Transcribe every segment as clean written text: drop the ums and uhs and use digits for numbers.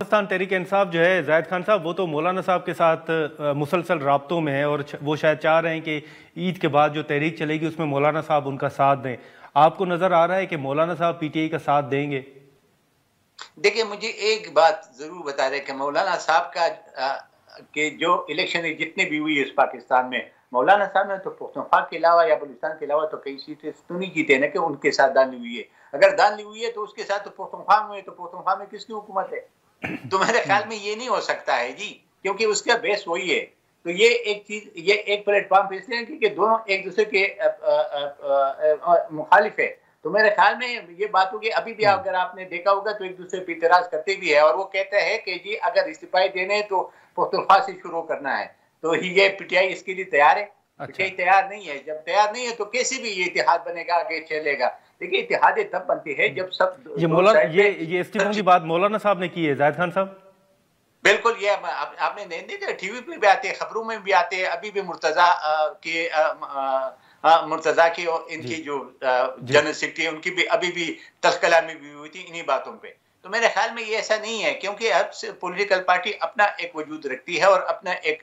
पाकिस्तान तहरीक इंसाफ जो है जाहिद खान साहब, वो तो मौलाना साहब के साथ मुसलसल राब्तों में है और वो शायद चाह रहे हैं कि ईद के बाद जो तहरीक चलेगी उसमें मौलाना साहब उनका साथ दें। आपको नजर आ रहा है कि मौलाना साहब पीटीआई का साथ देंगे? देखिए, मुझे एक बात जरूर बता दें कि मौलाना साहब का के जो इलेक्शन जितने भी हुई है इस पाकिस्तान में, मौलाना साहब ने तो पुख्तनख्वा के अलावा या बलूचिस्तान के अलावा तो कई सीटें तो नहीं जीते ना कि उनके साथ दान हुई है। अगर दान हुई है तो उसके साथ तो पुख्तनख्वा में, तो पुख्तनख्वा में किसकी हुकूमत है? तो मेरे ख्याल में ये नहीं हो सकता है जी, क्योंकि उसका बेस वही है। तो ये एक चीज, ये एक प्लेटफॉर्म इसलिए है क्योंकि दोनों एक दूसरे के मुखालिफ है। तो मेरे ख्याल में ये बात होगी, अभी भी अगर आपने देखा होगा तो एक दूसरे पर इतराज करते भी है और वो कहते हैं कि जी अगर इस्तीफा देने तो पुख्तनख्वा से शुरू करना है। तो ये पीटीआई इसके लिए तैयार है? पीटीआई तैयार नहीं है। जब तैयार नहीं है तो कैसे भी ये इतिहाद बनेगा, आगे चलेगा? देखिए, इतिहाद तब बनती है जब सब ये इस्तीफों की बात मौलाना साहब ने की है जाहिद खान साहब। बिल्कुल, ये आपने नहीं देखा, टीवी पे भी आते हैं, खबरों में भी आते हैं। अभी भी मुर्तजा की इनकी जो जनरल सेक्रेटरी उनकी भी अभी भी तलकलामी भी हुई थी इन्हीं बातों पे। तो मेरे ख्याल में ये ऐसा नहीं है, क्योंकि अब पॉलिटिकल पार्टी अपना एक वजूद रखती है और अपना एक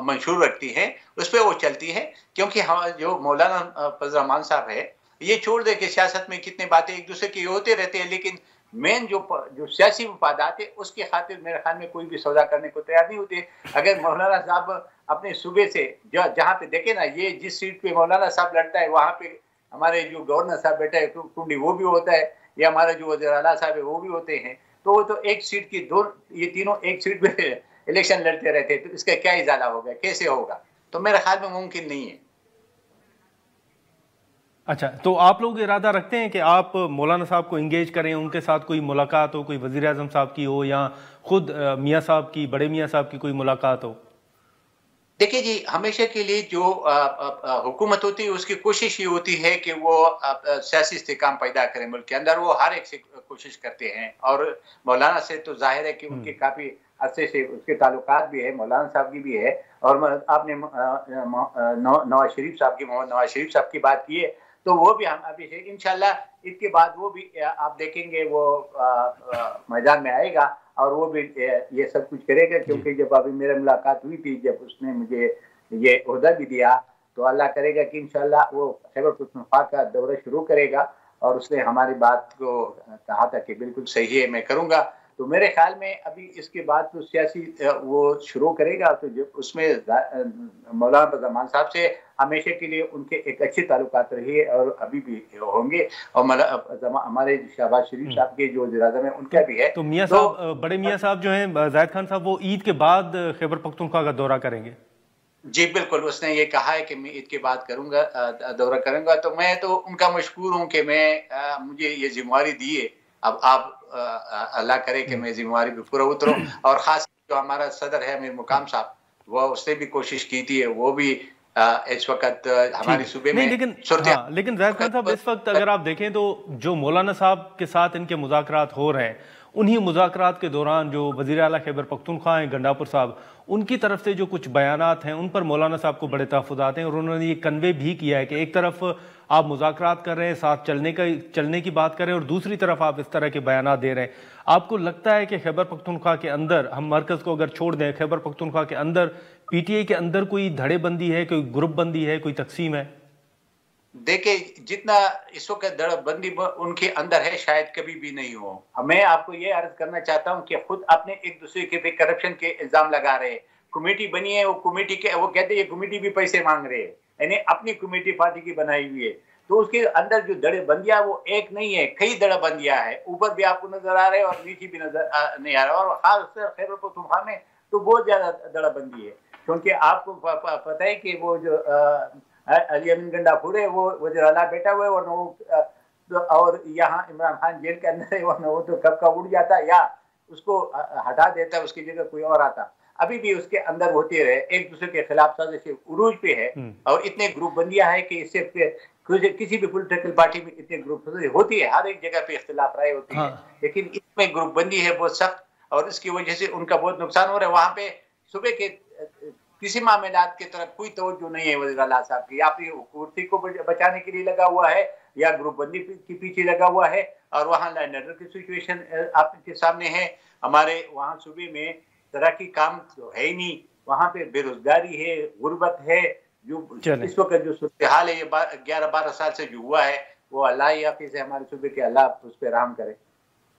मंशूर रखती है, उस पर वो चलती है। क्योंकि हम जो मौलाना फजल रहमान साहब है, ये छोड़ दे कि सियासत में कितने बातें एक दूसरे की होते रहते हैं, लेकिन मेन जो सियासी मफादात है उसके खातिर मेरे ख्याल में कोई भी सौदा करने को तैयार नहीं होते। अगर मौलाना साहब अपने सूबे से जहाँ पे देखे ना, ये जिस सीट पे मौलाना साहब लड़ता है वहां पे हमारे जो गवर्नर साहब बैठा है टुंडी वो भी होता है, या हमारा जो वज़ीर आला साहब है वो भी होते हैं। तो वो तो एक सीट की ये तीनों एक सीट पे इलेक्शन लड़ते रहते हैं, तो इसका क्या इजाला होगा, कैसे होगा? तो मेरे ख्याल में मुमकिन नहीं है। अच्छा, तो आप लोग इरादा रखते हैं कि आप मौलाना साहब को इंगेज करें, उनके साथ कोई मुलाकात हो, कोई वज़ीर आज़म साहब की हो या खुद मियाँ साहब की, बड़े मियाँ साहब की कोई मुलाकात हो? देखिए जी, हमेशा के लिए जो हुकूमत होती है उसकी कोशिश ये होती है कि वो सियासी इस्तेहकाम पैदा करें मुल्क के अंदर। वो हर एक से कोशिश करते हैं और मौलाना से तो जाहिर है कि उनके काफ़ी अरसे से उसके ताल्लुकात भी है, मौलाना साहब की भी है। और आपने नवाज शरीफ साहब की, मोहम्मद नवाज शरीफ साहब की बात की है, तो वो भी हम अभी से इंशाल्लाह इसके बाद वो भी आप देखेंगे वो मैदान में आएगा और वो भी ये सब कुछ करेगा। क्योंकि जब अभी मेरा मुलाकात हुई थी, जब उसने मुझे ये ओहदा भी दिया, तो अल्लाह करेगा कि इंशाल्लाह वो खैबर पख्तूनख्वा का दौरा शुरू करेगा। और उसने हमारी बात को कहा था कि बिल्कुल सही है, मैं करूँगा। तो मेरे ख्याल में अभी इसके बाद तो सियासी वो शुरू करेगा, तो जब उसमें मौलाना फजल रहमान साहब से हमेशा के लिए उनके एक अच्छे ताल्लुकात रही है और अभी भी होंगे। और हमारे शहबाज शरीफ साहब के जो वज़ीर-ए-आज़म है उनका भी है। तो मियाँ साहब, बड़े मियाँ साहब जो हैं जाहिद खान साहब, वो ईद के बाद खैबर पख्तूनख्वा का दौरा करेंगे? जी बिल्कुल, उसने ये कहा है कि मैं ईद के बाद करूंगा, दौरा करूंगा। तो मैं तो उनका मशकूर हूँ कि मैं मुझे ये जिम्मेवारी दी है। अब आप अल्लाह करे कि मैं जिम्मेवारी भी पूरा उतरूं। और खास जो हमारा सदर है मीर मुकाम साहब, वो उसने भी कोशिश की थी, वो भी इस वक्त हमारे सूबे में लेकिन जाहिद खान साहब, इस वक्त अगर आप देखें तो जो मौलाना साहब के साथ इनके मुज़ाकरात हो रहे हैं, उन्हीं मुज़ाकरात के दौरान जो वज़ीर आला खैबर पख्तूनख्वा हैं गंडापुर साहब, उनकी तरफ से जो कुछ बयानात हैं उन पर मौलाना साहब को बड़े तहफ़्फ़ुज़ात हैं और उन्होंने ये कन्वे भी किया है कि एक तरफ आप मुज़ाकरात कर रहे हैं, साथ चलने की बात कर रहे हैं और दूसरी तरफ आप इस तरह के बयानात दे रहे हैं। आपको लगता है कि खैबर पख्तूनख्वा के अंदर, हम मरकज़ को अगर छोड़ दें, खैबर पख्तूनख्वा के अंदर, पीटीआई के अंदर कोई धड़ेबंदी है, कोई ग्रुप बंदी है, कोई तकसीम है? देखिए, जितना इस वक्त धड़ेबंदी उनके अंदर है शायद कभी भी नहीं हो। मैं आपको ये अर्ज करना चाहता हूँ कि खुद अपने एक दूसरे के पे करप्शन के इल्जाम लगा रहे हैं। कमेटी बनी है, वो कमेटी के वो कहते हैं कमेटी भी पैसे मांग रहे हैं, यानी अपनी कमेटी पार्टी की बनाई हुई है। तो उसके अंदर जो धड़ेबंदियां वो एक नहीं है, कई धड़ेबंदियां है। ऊपर भी आपको नजर आ रहे हैं और नीचे भी नजर नहीं आ रहा। और खासकर खैबर पख्तूनख्वा में तो बहुत ज्यादा धड़ेबंदी है, क्योंकि आपको पता है कि वो जो अली अमीन गंडापुर है वो वज़ीर आला बैठा हुआ है, और यहाँ इमरान खान जेल के अंदर है, वरना वो तो कब का उड़ जाता या उसको हटा देता, उसकी जगह कोई और आता। अभी भी उसके अंदर होते रहे, एक दूसरे के खिलाफ साजिश उरूज पे है। और इतने ग्रुप बंदियां है कि इससे किसी भी पॉलिटिकल पार्टी में इतने ग्रुप होती है, हर एक जगह पे इख्तिलाफ राय होती है, लेकिन इसमें ग्रुप बंदी है बहुत सख्त, और इसकी वजह से उनका बहुत नुकसान हो रहा है। वहां पे सुबह के किसी मामलात की तरफ कोई तवज्जो नहीं है वज़ीर आला साहब की। आप कुर्सी को बचाने के लिए लगा हुआ है, या ग्रुप बंदी के पीछे लगा हुआ है, और वहाँ लैंड ऑर्डर की सिचुएशन आपके सामने है। हमारे वहाँ सूबे में तरक्की काम तो है ही नहीं, वहाँ पे बेरोजगारी है, गुर्बत है। जो इस वक्त जो सूरत हाल है, ये 11-12 साल से जो हुआ है, वो अल्लाह ही हाफिज है हमारे सूबे के, अल्लाह उस पर रहम करे।